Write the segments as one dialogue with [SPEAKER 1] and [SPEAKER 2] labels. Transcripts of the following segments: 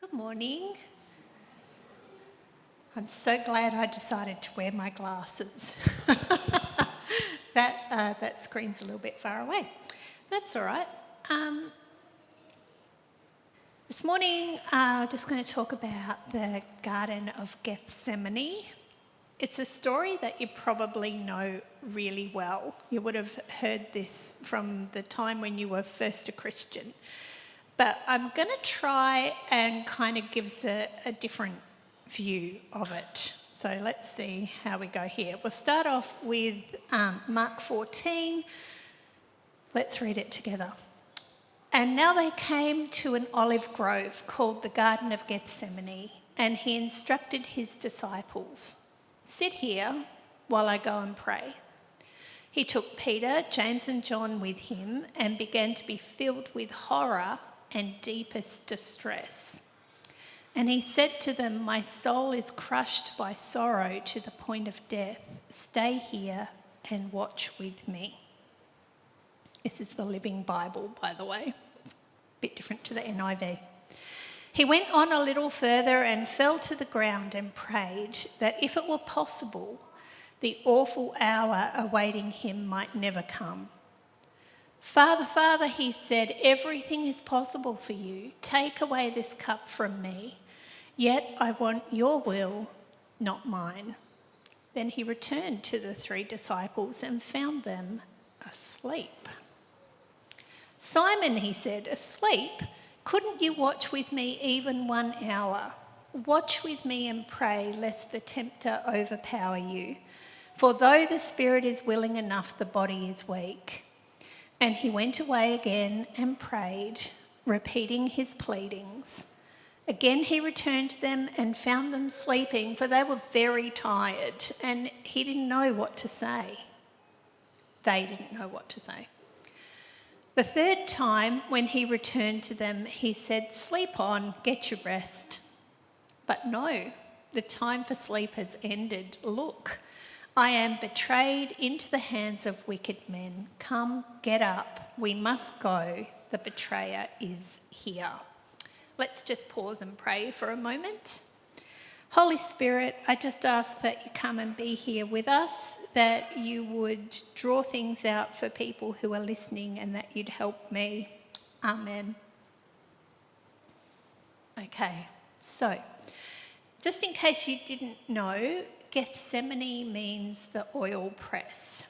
[SPEAKER 1] Good morning. I'm so glad I decided to wear my glasses. That screen's a little bit far away. That's all right. This morning, I'm just going to talk about the Garden of Gethsemane. It's a story that you probably know really well. You would have heard this from the time when you were first a Christian. But I'm going to try and kind of give us a different view of it. So let's see how we go here. We'll start off with Mark 14. Let's read it together. And now they came to an olive grove called the Garden of Gethsemane, and he instructed his disciples, "Sit here while I go and pray." He took Peter, James and John with him and began to be filled with horror and deepest distress. And he said to them, "My soul is crushed by sorrow to the point of death. Stay here and watch with me." This is the Living Bible, by the way. It's a bit different to the NIV. He went on a little further and fell to the ground and prayed that if it were possible, the awful hour awaiting him might never come. "Father, Father," he said, "everything is possible for you. Take away this cup from me. Yet I want your will, not mine." Then he returned to the 3 disciples and found them asleep. "Simon," he said, "asleep? Couldn't you watch with me even 1 hour? Watch with me and pray, lest the tempter overpower you. For though the spirit is willing enough, the body is weak." And he went away again and prayed, repeating his pleadings. Again he returned to them and found them sleeping, for they were very tired, and he didn't know what to say. They didn't know what to say. The 3rd time, when he returned to them, he said, "Sleep on, get your rest." But no, the time for sleep has ended. "Look, I am betrayed into the hands of wicked men. Come, get up, we must go. The betrayer is here." Let's just pause and pray for a moment. Holy Spirit, I just ask that you come and be here with us, that you would draw things out for people who are listening, and that you'd help me. Amen. Okay, so just in case you didn't know, Gethsemane means the oil press.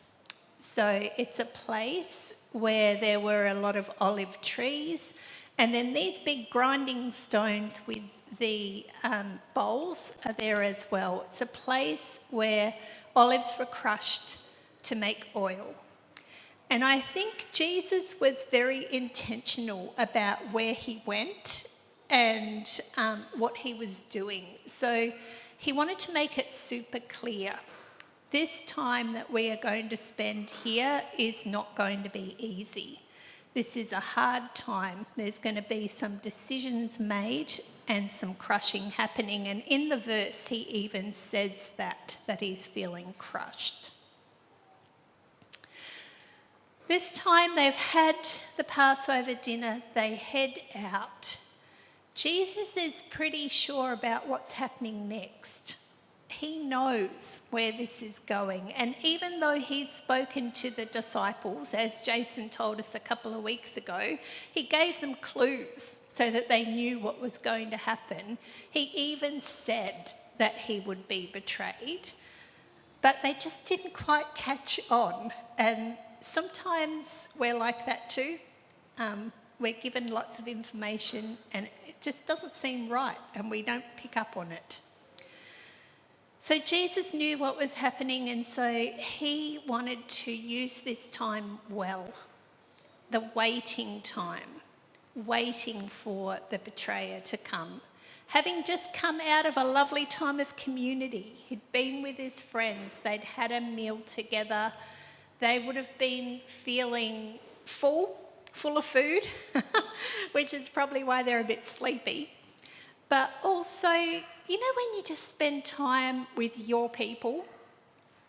[SPEAKER 1] So it's a place where there were a lot of olive trees, and then these big grinding stones with the bowls are there as well. It's a place where olives were crushed to make oil. And I think Jesus was very intentional about where he went and what he was doing. So he wanted to make it super clear. This time that we are going to spend here is not going to be easy. This is a hard time. There's going to be some decisions made and some crushing happening. And in the verse, he even says that he's feeling crushed. This time they've had the Passover dinner, they head out. Jesus is pretty sure about what's happening next. He knows where this is going. And even though he's spoken to the disciples, as Jason told us a couple of weeks ago, he gave them clues so that they knew what was going to happen. He even said that he would be betrayed, but they just didn't quite catch on. And sometimes we're like that too. We're given lots of information and it just doesn't seem right, and we don't pick up on it. So Jesus knew what was happening, and so he wanted to use this time well. The waiting time, waiting for the betrayer to come. Having just come out of a lovely time of community, he'd been with his friends, they'd had a meal together, they would have been feeling full of food, which is probably why they're a bit sleepy. But also, you know, when you just spend time with your people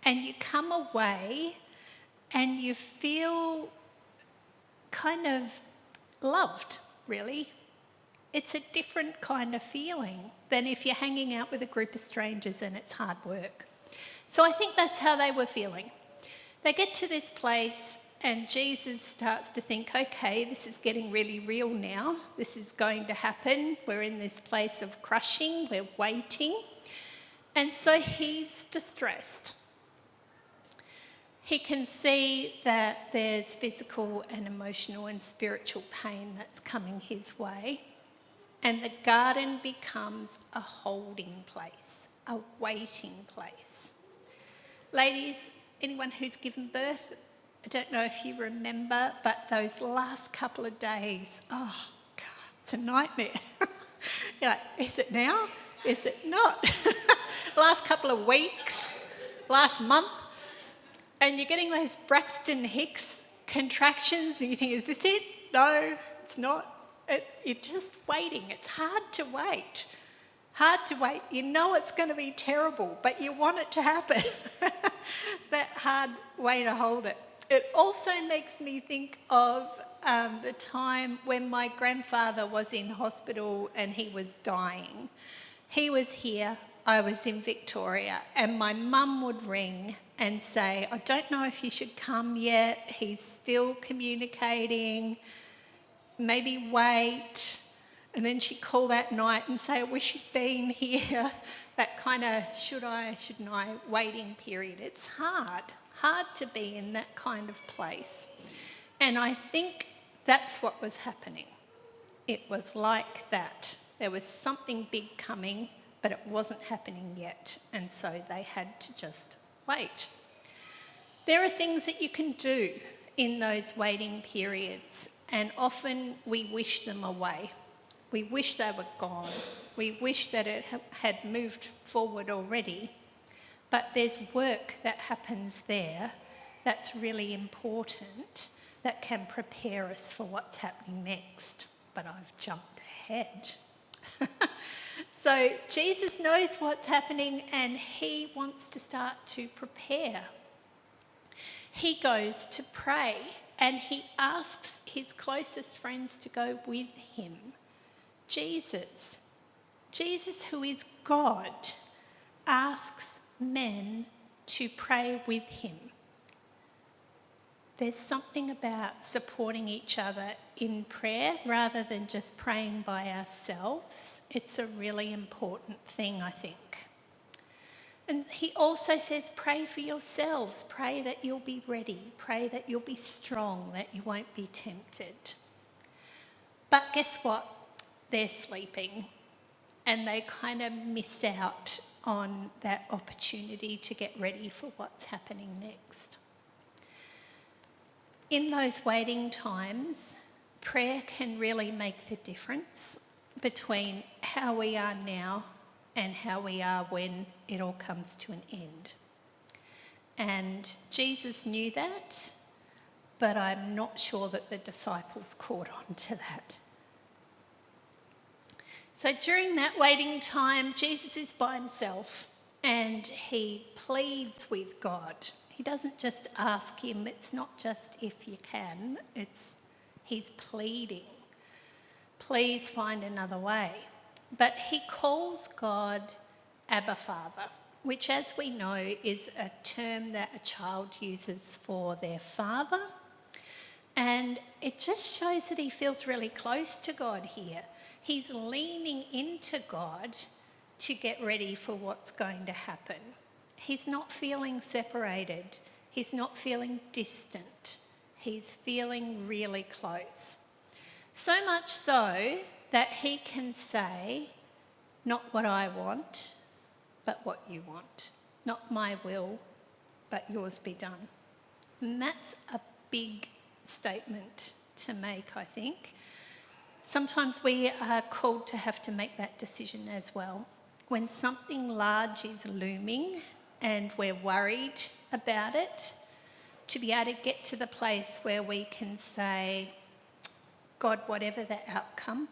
[SPEAKER 1] and you come away and you feel kind of loved, really. It's a different kind of feeling than if you're hanging out with a group of strangers and it's hard work. So I think that's how they were feeling. They get to this place and Jesus starts to think, okay, this is getting really real now. This is going to happen. We're in this place of crushing. We're waiting. And so he's distressed. He can see that there's physical and emotional and spiritual pain that's coming his way. And the garden becomes a holding place, a waiting place. Ladies, anyone who's given birth, I don't know if you remember, but those last couple of days, oh, God, it's a nightmare. You're like, is it now? Is it not? Last couple of weeks, last month, and you're getting those Braxton Hicks contractions and you think, is this it? No, it's not. You're just waiting. It's hard to wait. Hard to wait. You know it's going to be terrible, but you want it to happen. That hard way to hold it. It also makes me think of the time when my grandfather was in hospital and he was dying. He was here, I was in Victoria, and my mum would ring and say, I don't know if you should come yet, he's still communicating, maybe wait. And then she'd call that night and say, I wish you'd been here. That kind of should I, shouldn't I, waiting period. It's hard to be in that kind of place. And I think that's what was happening. It was like that. There was something big coming, but it wasn't happening yet. And so they had to just wait. There are things that you can do in those waiting periods, and often we wish them away. We wish they were gone. We wish that it had moved forward already. But there's work that happens there that's really important that can prepare us for what's happening next. But I've jumped ahead. So Jesus knows what's happening and he wants to start to prepare. He goes to pray and he asks his closest friends to go with him. Jesus, who is God, asks men to pray with him. There's something about supporting each other in prayer rather than just praying by ourselves. It's a really important thing, I think. And he also says, pray for yourselves. Pray that you'll be ready. Pray that you'll be strong, that you won't be tempted. But guess what? They're sleeping and they kind of miss out on that opportunity to get ready for what's happening next. In those waiting times, prayer can really make the difference between how we are now and how we are when it all comes to an end. And Jesus knew that, but I'm not sure that the disciples caught on to that. So during that waiting time, Jesus is by himself and he pleads with God. He doesn't just ask him, it's not just if you can, he's pleading. Please find another way. But he calls God Abba Father, which as we know is a term that a child uses for their father. And it just shows that he feels really close to God here. He's leaning into God to get ready for what's going to happen. He's not feeling separated. He's not feeling distant. He's feeling really close. So much so that he can say, not what I want, but what you want. Not my will, but yours be done. And that's a big statement to make, I think. Sometimes we are called to have to make that decision as well. When something large is looming and we're worried about it, to be able to get to the place where we can say, God, whatever the outcome,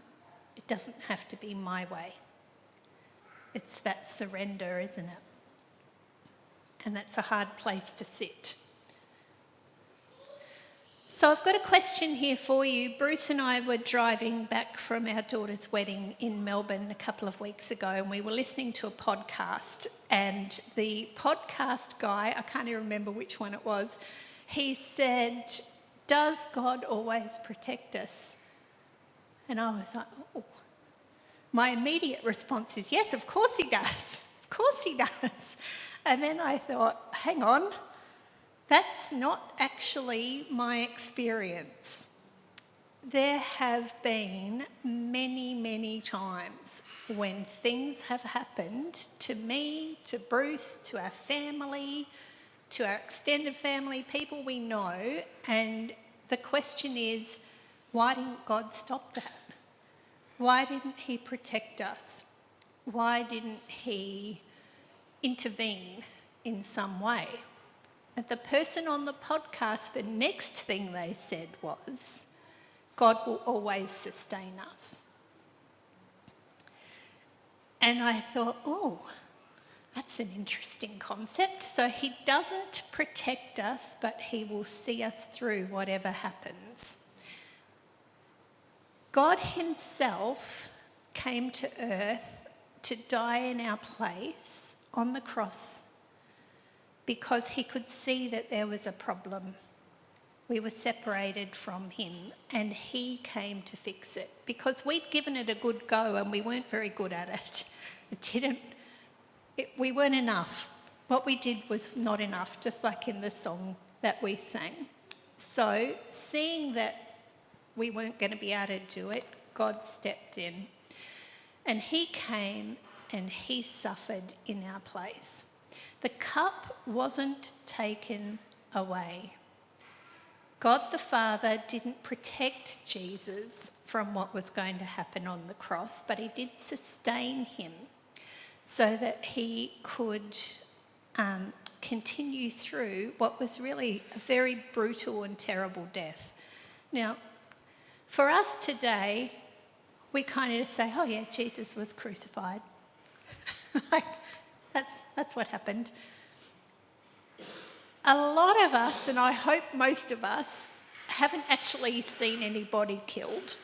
[SPEAKER 1] it doesn't have to be my way. It's that surrender, isn't it? And that's a hard place to sit. So I've got a question here for you. Bruce and I were driving back from our daughter's wedding in Melbourne a couple of weeks ago, and we were listening to a podcast, and the podcast guy, I can't even remember which one it was, he said, "Does God always protect us?" And I was like, oh. My immediate response is, yes, of course he does. Of course he does. And then I thought, hang on, that's not actually my experience. There have been many, many times when things have happened to me, to Bruce, to our family, to our extended family, people we know, and the question is, why didn't God stop that? Why didn't he protect us? Why didn't he intervene in some way? And the person on the podcast, the next thing they said was, God will always sustain us. And I thought, oh, that's an interesting concept. So he doesn't protect us, but he will see us through whatever happens. God himself came to earth to die in our place on the cross because he could see that there was a problem. We were separated from him, and he came to fix it because we'd given it a good go and we weren't very good at it. We weren't enough. What we did was not enough, just like in the song that we sang. So, seeing that we weren't going to be able to do it, God stepped in. And he came and he suffered in our place. The cup wasn't taken away. God the Father didn't protect Jesus from what was going to happen on the cross, but he did sustain him so that he could continue through what was really a very brutal and terrible death. Now, for us today, we kind of say, oh yeah, Jesus was crucified. Like, that's what happened. A lot of us, and I hope most of us, haven't actually seen anybody killed.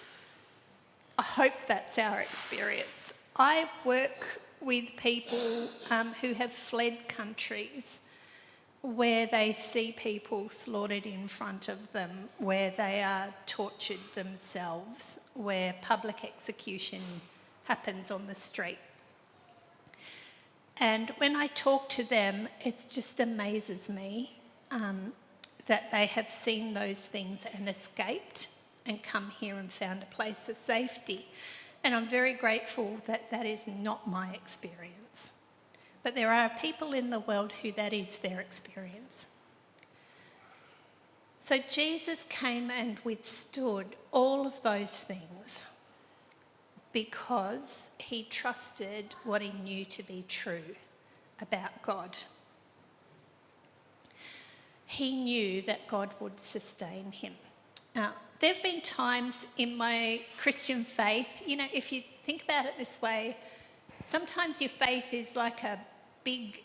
[SPEAKER 1] I hope that's our experience. I work with people who have fled countries where they see people slaughtered in front of them, where they are tortured themselves, where public execution happens on the street. And when I talk to them, it just amazes me that they have seen those things and escaped and come here and found a place of safety. And I'm very grateful that that is not my experience. But there are people in the world who that is their experience. So Jesus came and withstood all of those things because he trusted what he knew to be true about God. He knew that God would sustain him. Now, there have been times in my Christian faith, if you think about it this way, sometimes your faith is like a big,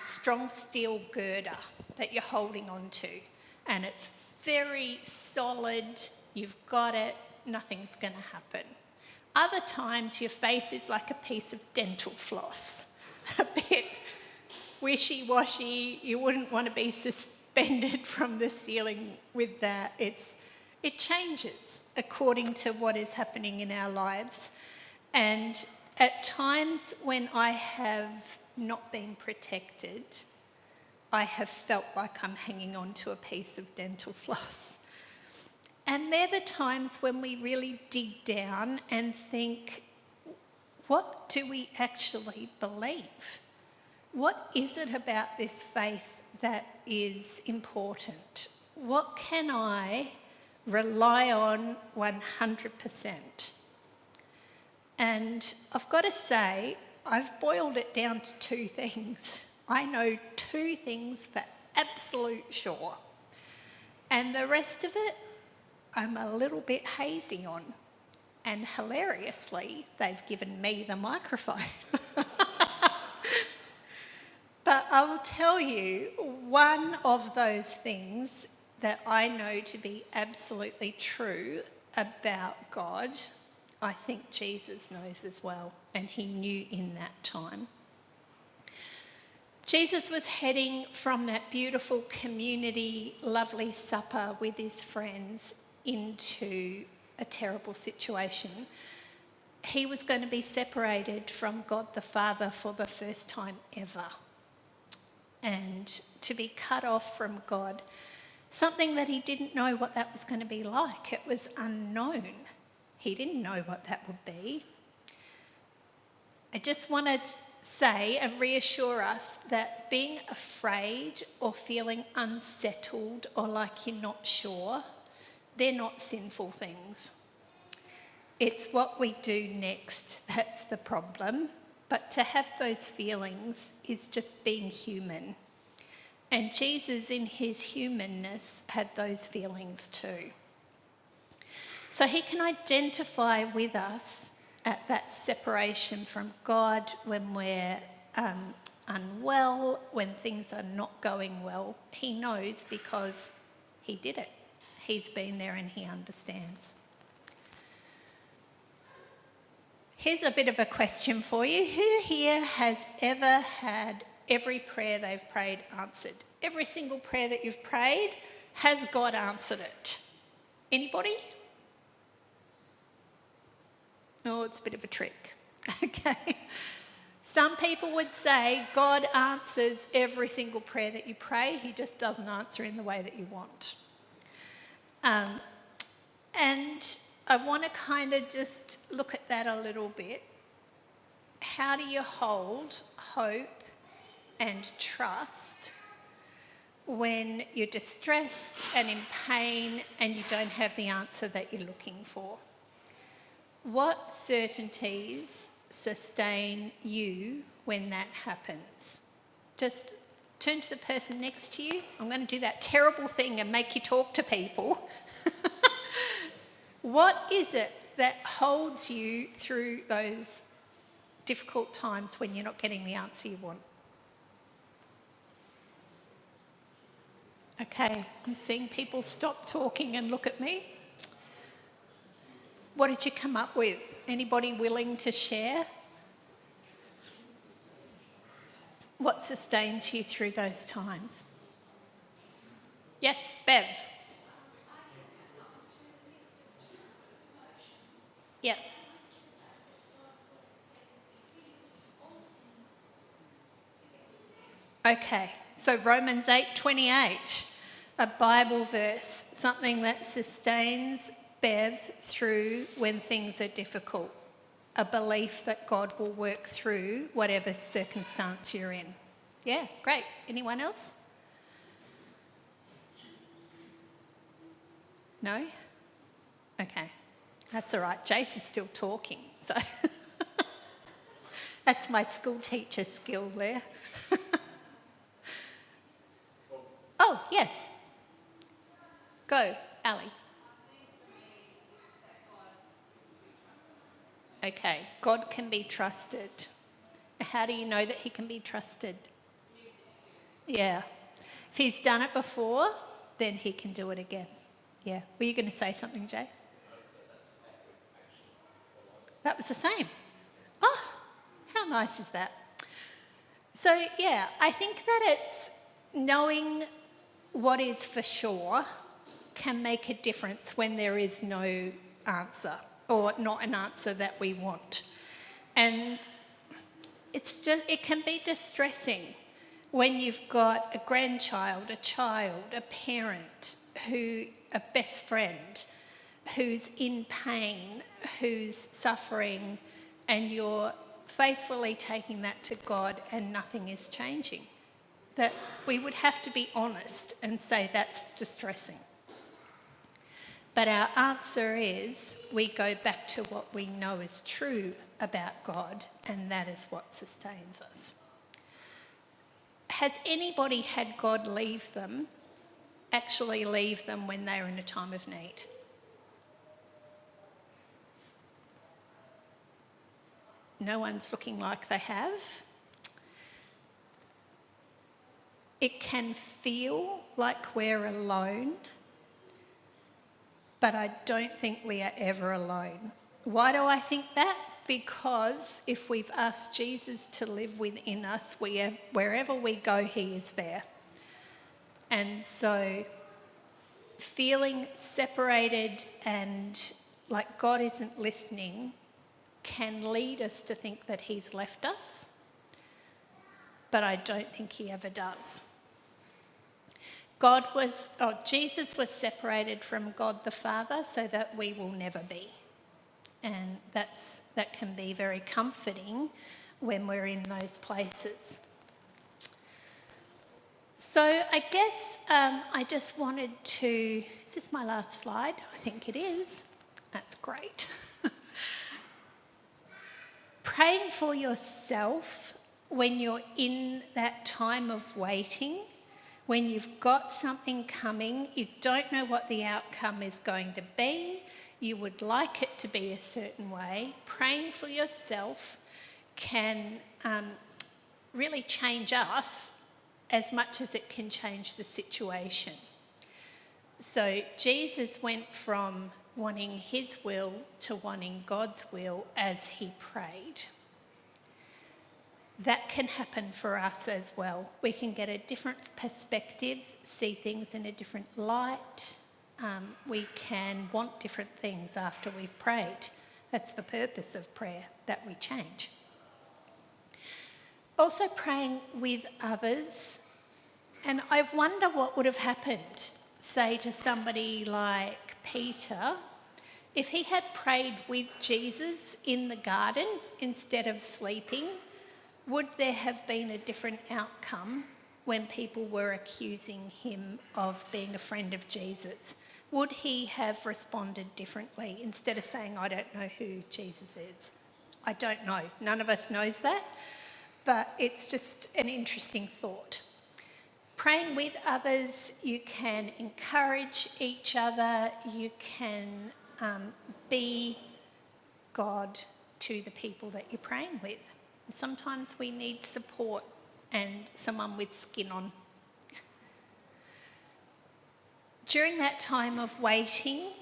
[SPEAKER 1] strong steel girder that you're holding on to, and it's very solid, you've got it, nothing's going to happen. Other times your faith is like a piece of dental floss, a bit wishy-washy, you wouldn't want to be suspended from the ceiling with that. It changes according to what is happening in our lives. And at times when I have not been protected, I have felt like I'm hanging on to a piece of dental floss. And they're the times when we really dig down and think, what do we actually believe? What is it about this faith that is important? What can I rely on 100%? And I've got to say, I've boiled it down to two things. I know two things for absolute sure. And the rest of it, I'm a little bit hazy on. And hilariously, they've given me the microphone. But I will tell you, one of those things that I know to be absolutely true about God, I think Jesus knows as well, and he knew in that time. Jesus was heading from that beautiful community, lovely supper with his friends into a terrible situation. He was going to be separated from God the Father for the first time ever. And to be cut off from God, something that he didn't know what that was going to be like. It was unknown. He didn't know what that would be. I just want to say and reassure us that being afraid or feeling unsettled or like you're not sure, they're not sinful things. It's what we do next that's the problem. But to have those feelings is just being human. And Jesus, in his humanness, had those feelings too. So he can identify with us at that separation from God when we're unwell, when things are not going well. He knows because he did it. He's been there and he understands. Here's a bit of a question for you. Who here has ever had every prayer they've prayed answered? Every single prayer that you've prayed, has God answered it? Anybody? Oh, it's a bit of a trick. Okay. Some people would say God answers every single prayer that you pray. He just doesn't answer in the way that you want. And I want to kind of just look at that a little bit. How do you hold hope and trust when you're distressed and in pain and you don't have the answer that you're looking for? What certainties sustain you when that happens? Just turn to the person next to you. I'm going to do that terrible thing and make you talk to people. What is it that holds you through those difficult times when you're not getting the answer you want? Okay, I'm seeing people stop talking and look at me. What did you come up with? Anybody willing to share? What sustains you through those times? Yes, Bev. Yep. Okay, so Romans 8:28, a Bible verse, something that sustains Bev through when things are difficult, a belief that God will work through whatever circumstance you're in. Yeah, great. Anyone else? No? Okay, that's all right. Jace is still talking, so that's my school teacher skill there. Oh, yes. Go, Ali. Okay, God can be trusted. How do you know that he can be trusted? Yeah. If he's done it before, then he can do it again. Yeah. Were you going to say something, Jace? That was the same. Oh, how nice is that? So, yeah, I think that it's knowing what is for sure can make a difference when there is no answer or not an answer that we want. And it can be distressing when you've got a grandchild, a child, a parent, a best friend who's in pain, who's suffering, and you're faithfully taking that to God and nothing is changing. That we would have to be honest and say that's distressing. But our answer is we go back to what we know is true about God, and that is what sustains us. Has anybody had God actually leave them when they are in a time of need? No one's looking like they have. It can feel like we're alone, but I don't think we are ever alone. Why do I think that? Because if we've asked Jesus to live within us, wherever we go, he is there. And so feeling separated and like God isn't listening can lead us to think that he's left us, but I don't think he ever does. Jesus was separated from God the Father so that we will never be. And that can be very comforting when we're in those places. So I guess I just wanted to... Is this my last slide? I think it is. That's great. Praying for yourself when you're in that time of waiting, when you've got something coming, you don't know what the outcome is going to be, you would like it to be a certain way, praying for yourself can really change us as much as it can change the situation. So Jesus went from wanting his will to wanting God's will as he prayed. That can happen for us as well. We can get a different perspective, see things in a different light. We can want different things after we've prayed. That's the purpose of prayer, that we change. Also praying with others. And I wonder what would have happened, say, to somebody like Peter, if he had prayed with Jesus in the garden instead of sleeping. Would there have been a different outcome when people were accusing him of being a friend of Jesus? Would he have responded differently instead of saying, I don't know who Jesus is? I don't know. None of us knows that, but it's just an interesting thought. Praying with others, you can encourage each other, you can be God to the people that you're praying with. Sometimes we need support and someone with skin on. During that time of waiting,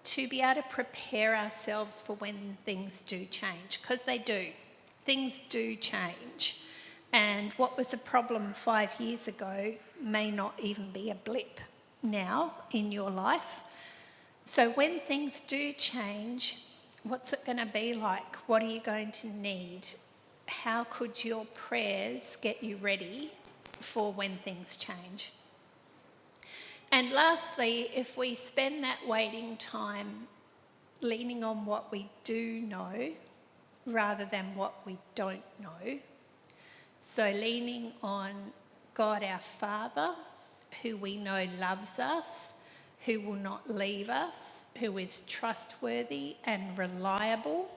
[SPEAKER 1] to be able to prepare ourselves for when things do change, because they do. Things do change. And what was a problem 5 years ago may not even be a blip now in your life. So when things do change, what's it going to be like? What are you going to need? How could your prayers get you ready for when things change? And lastly, if we spend that waiting time leaning on what we do know rather than what we don't know, so leaning on God our Father, who we know loves us, who will not leave us, who is trustworthy and reliable,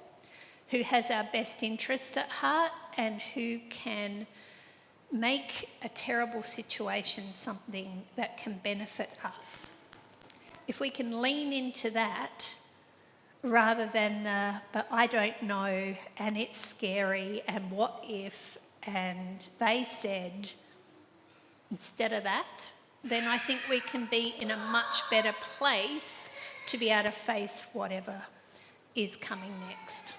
[SPEAKER 1] who has our best interests at heart, and who can make a terrible situation something that can benefit us. If we can lean into that rather than but I don't know and it's scary and what if and they said, instead of that, then I think we can be in a much better place to be able to face whatever is coming next.